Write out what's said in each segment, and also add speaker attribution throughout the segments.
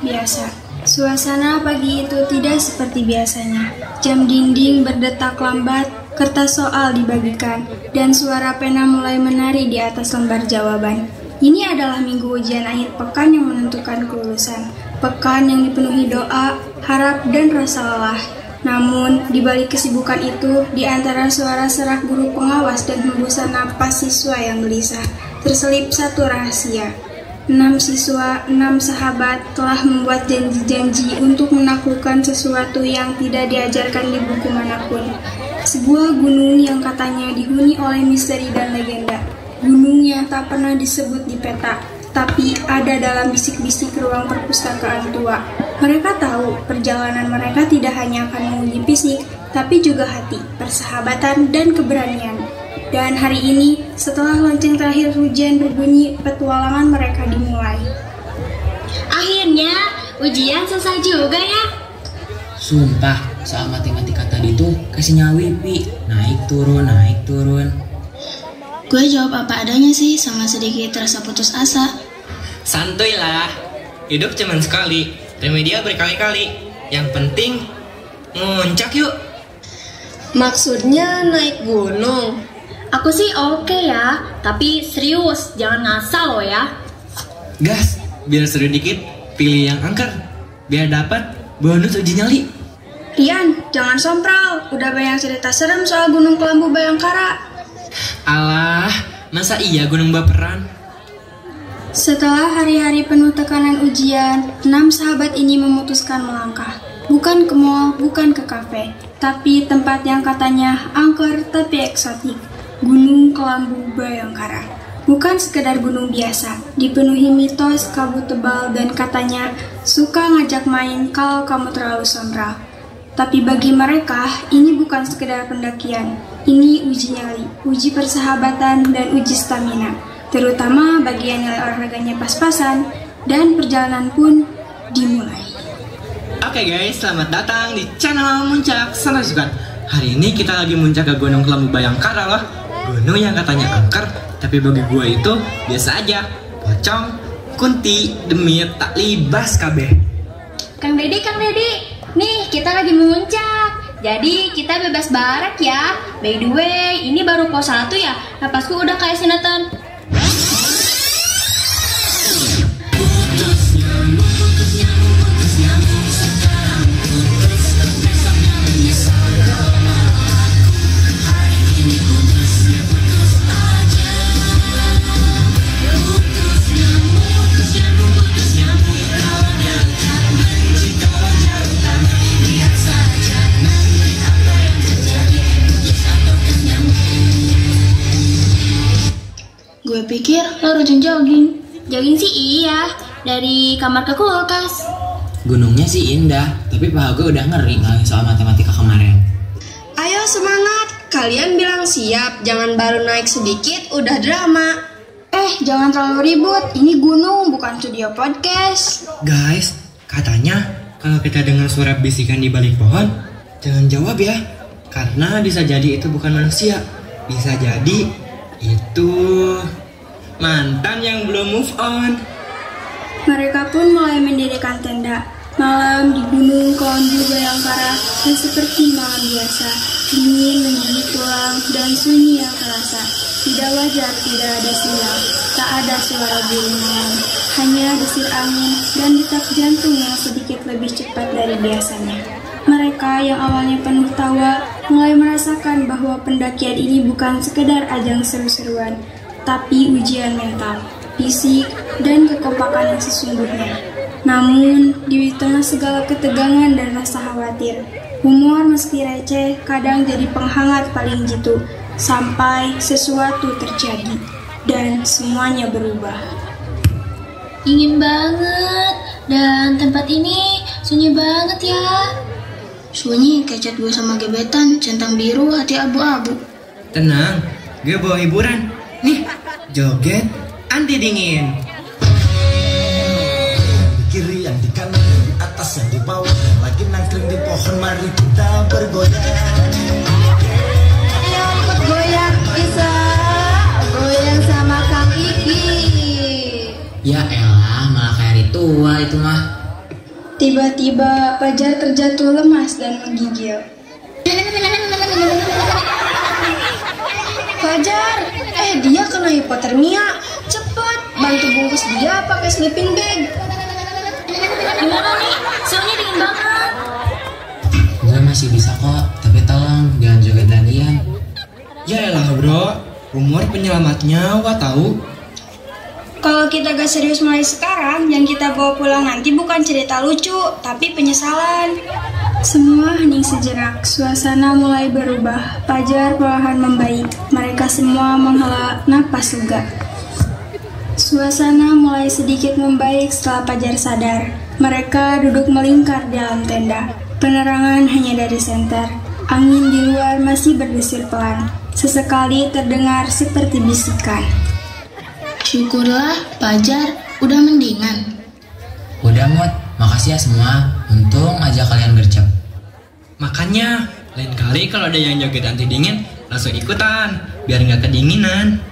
Speaker 1: biasa. Suasana pagi itu tidak seperti biasanya. Jam dinding berdetak lambat, kertas soal dibagikan, dan suara pena mulai menari di atas lembar jawaban. Ini adalah minggu ujian akhir pekan yang menentukan kelulusan. Pekan yang dipenuhi doa, harap, dan rasa lelah. Namun, di balik kesibukan itu, di antara suara serak guru pengawas dan hembusan napas siswa yang gelisah, terselip satu rahasia. 6 siswa, 6 sahabat telah membuat janji-janji untuk menaklukkan sesuatu yang tidak diajarkan di buku manapun. Sebuah gunung yang katanya dihuni oleh misteri dan legenda. Gunung yang tak pernah disebut di peta, tapi ada dalam bisik-bisik ruang perpustakaan tua. Mereka tahu perjalanan mereka tidak hanya akan menguji fisik, tapi juga hati, persahabatan, dan keberanian. Dan hari ini, setelah lonceng terakhir hujan berbunyi, petualangan mereka dimulai.
Speaker 2: Akhirnya, ujian selesai juga ya.
Speaker 3: Sumpah, soal matematika tadi tuh kasih nyawi, Pi. Naik turun, naik turun.
Speaker 4: Gue jawab apa adanya sih, sama sedikit rasa putus asa.
Speaker 5: Santuy lah, hidup cuman sekali, remedial berkali-kali. Yang penting, nguncak yuk.
Speaker 6: Maksudnya naik gunung?
Speaker 2: Aku sih oke ya, tapi serius, jangan ngasal lo ya.
Speaker 5: Gas, biar seru dikit, pilih yang angker, biar dapat bonus uji nyali.
Speaker 1: Rian, jangan sompral, udah banyak cerita serem soal Gunung Kelambu Bayangkara.
Speaker 5: Alah, masa iya gunung baperan?
Speaker 1: Setelah hari-hari penuh tekanan ujian, 6 sahabat ini memutuskan melangkah. Bukan ke mall, bukan ke kafe, tapi tempat yang katanya angker tapi eksotik. Gunung Kelambu Bayangkara. Bukan sekedar gunung biasa, dipenuhi mitos, kabut tebal, dan katanya suka ngajak main kalau kamu terlalu sombral. Tapi bagi mereka, ini bukan sekedar pendakian. Ini uji nyali, uji persahabatan, dan uji stamina. Terutama bagi yang nilai olahraganya pas-pasan, dan perjalanan pun dimulai.
Speaker 5: Oke guys, selamat datang di channel Muncak Sanasukan. Hari ini kita lagi muncak ke Gunung Kelambu Bayangkara loh. Gunung yang katanya angker, tapi bagi gue itu biasa aja. Pocong, kunti, demit, tak libas kabeh.
Speaker 2: Kang Dedi, nih kita lagi muncak. Jadi kita bebas barak ya. By the way, ini baru pos 1 ya. Napasku udah kayak sinetron.
Speaker 4: Gue pikir lo rajin jogging.
Speaker 2: Jogging sih iya, dari kamar ke kulkas.
Speaker 3: Gunungnya sih indah, tapi paha gue udah ngeri ngalahin soal matematika kemarin.
Speaker 6: Ayo semangat, kalian bilang siap, jangan baru naik sedikit udah drama.
Speaker 1: Jangan terlalu ribut, ini gunung bukan studio podcast.
Speaker 5: Guys, katanya kalau kita dengar suara bisikan di balik pohon, jangan jawab ya. Karena bisa jadi itu bukan manusia. Bisa jadi itu mantan yang belum move on.
Speaker 1: Mereka pun mulai mendirikan tenda. Malam di Gunung Kelambu Bayangkara yang seperti malam biasa, dingin menggigit tulang dan sunyi yang terasa. Tidak wajar, tidak ada sinyal, tak ada suara burung malam, hanya desir angin dan detak jantung yang sedikit lebih cepat dari biasanya. Mereka yang awalnya penuh tawa mulai merasakan bahwa pendakian ini bukan sekedar ajang seru-seruan, tapi ujian mental, fisik, dan kekompakan yang sesungguhnya. Namun, di tengah segala ketegangan dan rasa khawatir, humor meski receh kadang jadi penghangat paling jitu, sampai sesuatu terjadi, dan semuanya berubah.
Speaker 4: Ingin banget, dan tempat ini sunyi banget ya. Sunyi kayak cat gue sama gebetan, centang biru, hati abu-abu.
Speaker 5: Tenang, gue bawa hiburan. Nih, joget anti dingin.
Speaker 7: Kiri yang di kanan, yang di atas, yang di bawah, yang lagi nangkring di pohon, mari kita bergoyang.
Speaker 6: Ayo ikut goyang, bisa goyang sama Kang Iki.
Speaker 3: Ya elah, malah kayak ritual itu mah.
Speaker 1: Tiba-tiba Fajar terjatuh lemas dan menggigil.
Speaker 6: Fajar, dia kena hipotermia. Cepet, bantu bungkus dia pakai sleeping bag.
Speaker 4: Gimana nih? Soalnya dingin banget.
Speaker 3: Gue masih bisa kok, tapi tolong jangan joget gantian.
Speaker 5: Ya elah bro, umur penyelamat nyawa tahu.
Speaker 1: Kalau kita gak serius mulai sekarang, yang kita bawa pulang nanti bukan cerita lucu, tapi penyesalan. Semua hening sejenak, suasana mulai berubah. Fajar perlahan membaik. Mereka semua menghela napas lega. Suasana mulai sedikit membaik setelah Fajar sadar. Mereka duduk melingkar dalam tenda. Penerangan hanya dari senter. Angin di luar masih berdesir pelan. Sesekali terdengar seperti bisikan.
Speaker 4: Syukurlah, Fajar udah mendingan.
Speaker 3: Udah Mut, makasih ya semua. Untung aja kalian gercep.
Speaker 5: Makanya, lain kali kalau ada yang joget anti dingin, langsung ikutan, biar nggak kedinginan.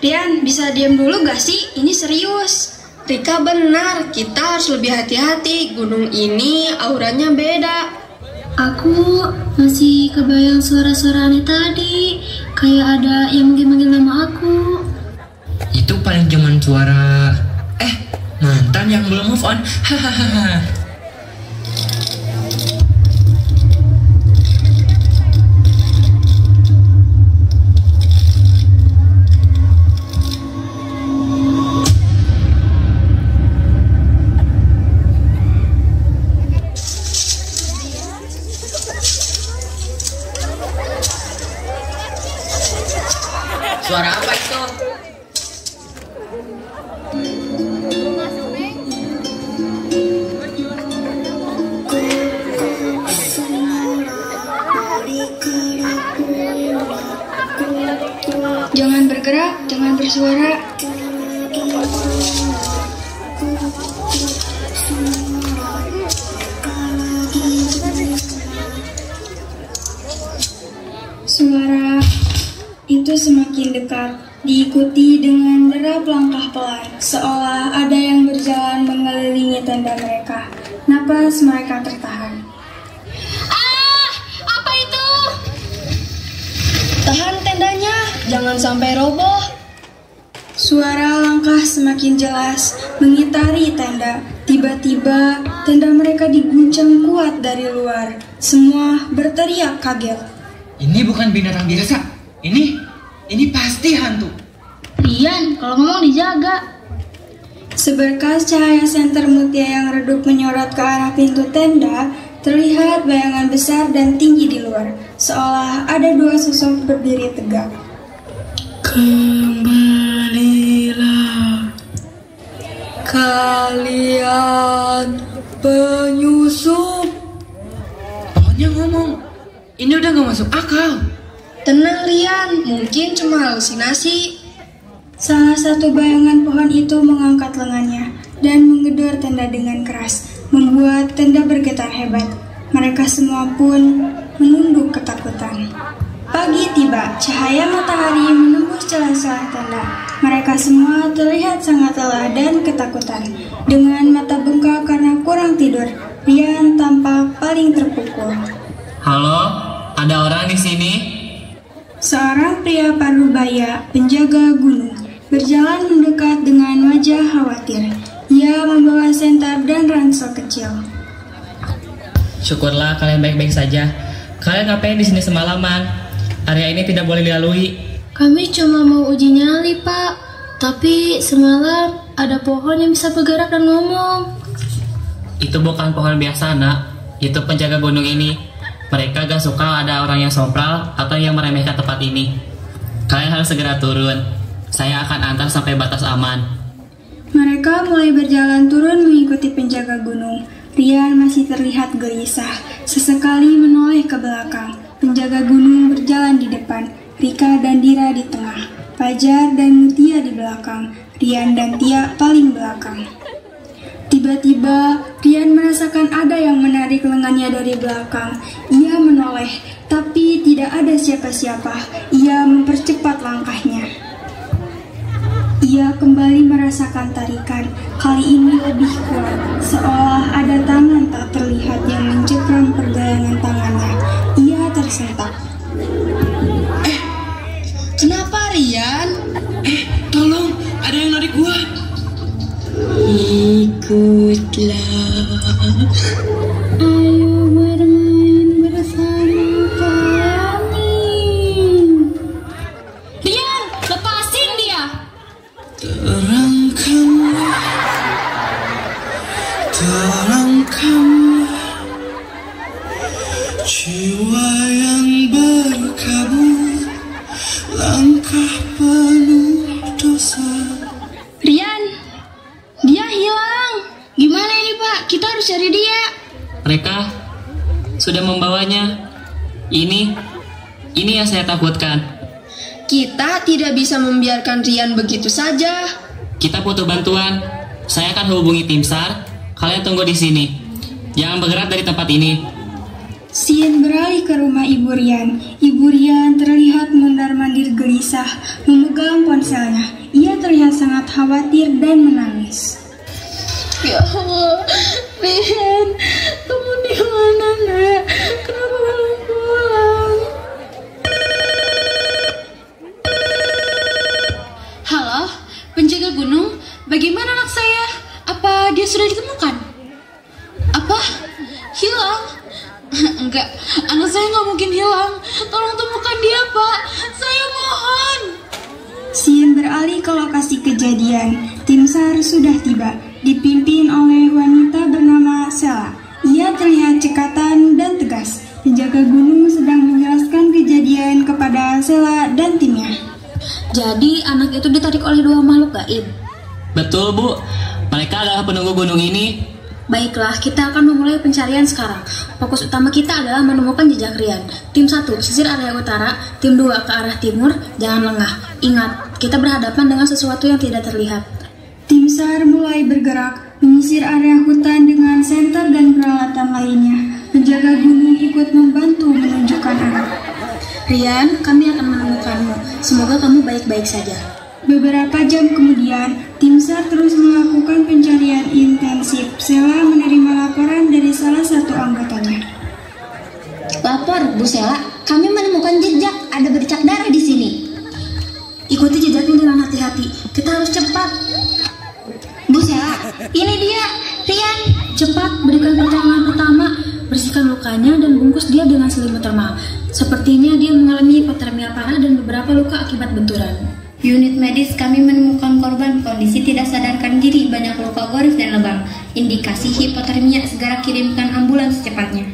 Speaker 1: Rian, bisa diam dulu gak sih? Ini serius.
Speaker 6: Rika benar, kita harus lebih hati-hati. Gunung ini auranya beda.
Speaker 4: Aku masih kebayang suara-suara aneh tadi. Kayak ada yang manggil-manggil nama aku.
Speaker 3: Itu paling cuman suara mantan yang belum move on. Hahaha. Suara apa itu?
Speaker 1: Jangan bergerak, jangan bersuara. Suara itu semakin dekat, diikuti dengan derap langkah pelan, seolah ada yang berjalan mengelilingi tenda mereka. Napas mereka tertahan.
Speaker 4: Apa itu?
Speaker 6: Tahan tendanya, jangan sampai roboh.
Speaker 1: Suara langkah semakin jelas mengitari tenda. Tiba-tiba tenda mereka diguncang kuat dari luar. Semua berteriak kaget.
Speaker 5: Ini bukan binatang biasa. Ini pasti hantu.
Speaker 4: Rian, kalau ngomong dijaga.
Speaker 1: Seberkas cahaya senter mutia yang redup menyorot ke arah pintu tenda, terlihat bayangan besar dan tinggi di luar, seolah ada dua sosok berdiri tegak. Kembalilah, kalian penyusup.
Speaker 5: Pohonnya ngomong. Ini udah gak masuk akal.
Speaker 6: Tenang Rian, mungkin cuma halusinasi.
Speaker 1: Salah satu bayangan pohon itu mengangkat lengannya dan menggedor tenda dengan keras, membuat tenda bergetar hebat. Mereka semua pun menunduk ketakutan. Pagi tiba, cahaya matahari menembus celah-celah tenda. Mereka semua terlihat sangat lelah dan ketakutan. Dengan mata bengkak karena kurang tidur, Rian tampak paling terpukul.
Speaker 3: Halo, ada orang di sini?
Speaker 1: Seorang pria parubaya, penjaga gunung, berjalan mendekat dengan wajah khawatir. Ia membawa senter dan ransel kecil.
Speaker 8: Syukurlah kalian baik-baik saja. Kalian ngapain di sini semalaman? Area ini tidak boleh dilalui.
Speaker 4: Kami cuma mau uji nyali, Pak. Tapi semalam ada pohon yang bisa bergerak dan ngomong.
Speaker 8: Itu bukan pohon biasa, Nak. Itu penjaga gunung ini. Mereka gak suka ada orang yang sompral atau yang meremehkan tempat ini. Kalian harus segera turun. Saya akan antar sampai batas aman.
Speaker 1: Mereka mulai berjalan turun mengikuti penjaga gunung. Rian masih terlihat gelisah, sesekali menoleh ke belakang. Penjaga gunung berjalan di depan, Rika dan Dira di tengah, Fajar dan Mutia di belakang, Rian dan Tia paling belakang. Tiba-tiba, Rian merasakan ada yang menarik lengannya dari belakang. Ia menoleh, tapi tidak ada siapa-siapa. Ia mempercepat langkahnya. Dia kembali merasakan tarikan, kali ini lebih kuat, seolah ada tangan tak terlihat yang mencekram pergelangan tangannya. Ia tersentak.
Speaker 6: Kenapa Rian?
Speaker 5: Tolong, ada yang narik gua.
Speaker 4: Ikutlah, ayo bermain bersama kami.
Speaker 2: Rian, lepasin dia.
Speaker 7: Terangkanlah jiwa yang berkabut, langkah penuh dosa.
Speaker 4: Rian, dia hilang. Gimana ini Pak? Kita harus cari dia.
Speaker 8: Mereka sudah membawanya. Ini yang saya takutkan.
Speaker 6: Kita tidak bisa membiarkan Rian begitu saja.
Speaker 8: Kita butuh bantuan. Saya akan hubungi tim SAR. Kalian tunggu di sini. Jangan bergerak dari tempat ini.
Speaker 1: Sien beralih ke rumah Ibu Rian. Ibu Rian terlihat mondar-mandir gelisah, memegang ponselnya. Ia terlihat sangat khawatir dan menangis.
Speaker 4: Ya Allah, Rian, kamu di mana nak? Kenapa belum pulang? Halo, penjaga gunung, bagaimana anak saya? Apa dia sudah ditemukan? Apa? Hilang? Enggak, anak saya nggak mungkin hilang. Tolong temukan dia, Pak. Saya mohon.
Speaker 1: Sien beralih ke lokasi kejadian. Tim SAR sudah tiba, dipimpin oleh wanita bernama Sela. Ia terlihat cekatan dan tegas. Penjaga gunung sedang menjelaskan kejadian kepada Sela dan timnya.
Speaker 4: Jadi anak itu ditarik oleh dua makhluk gaib.
Speaker 8: Betul, Bu. Mereka adalah penunggu gunung ini.
Speaker 4: Baiklah, kita akan memulai pencarian sekarang. Fokus utama kita adalah menemukan jejak Rian. Tim 1, sisir area utara. Tim 2, ke arah timur. Jangan lengah. Ingat, kita berhadapan dengan sesuatu yang tidak terlihat.
Speaker 1: Tim SAR mulai bergerak, menyisir area hutan dengan senter dan peralatan lainnya. Penjaga gunung ikut membantu menunjukkan arah.
Speaker 4: Rian, kami akan menemukanmu. Semoga kamu baik-baik saja.
Speaker 1: Beberapa jam kemudian, tim SAR terus melakukan pencarian intensif. Sela menerima laporan dari salah satu anggotanya.
Speaker 2: Lapor, Bu Sela. Kami menemukan jejak. Ada bercak darah di sini.
Speaker 4: Ikuti jejaknya dengan hati-hati. Kita harus cepat.
Speaker 2: Bu Sela, ini dia, Rian.
Speaker 4: Cepat, berikan pertolongan pertama. Bersihkan lukanya dan bungkus dia dengan selimut termal. Sepertinya dia mengalami hipotermia parah dan beberapa luka akibat benturan.
Speaker 2: Unit medis, kami menemukan korban kondisi tidak sadarkan diri, banyak luka gores dan lebam. Indikasi hipotermia, segera kirimkan ambulans secepatnya.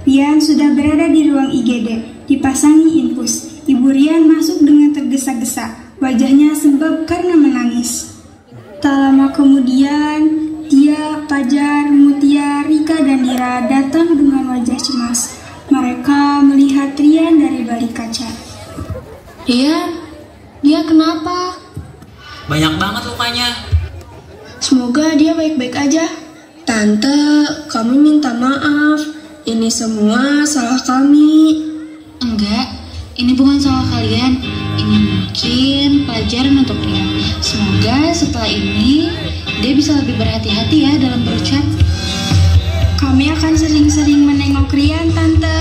Speaker 1: Rian sudah berada di ruang IGD, dipasangi infus. Ibu Rian masuk dengan tergesa-gesa, wajahnya sembab karena menangis. Tak lama kemudian, Tia, Pajar, Mutia, Rika, dan Dira datang dengan wajah cemas. Mereka melihat Rian dari balik kaca.
Speaker 4: Rian, dia kenapa?
Speaker 3: Banyak banget lukanya.
Speaker 6: Semoga dia baik-baik aja. Tante, kami minta maaf. Ini semua salah kami.
Speaker 4: Enggak, ini bukan salah kalian. Ini mungkin pelajaran untuk Rian. Semoga setelah ini dia bisa lebih berhati-hati ya dalam berucap.
Speaker 1: Kami akan sering-sering menengok Rian, Tante.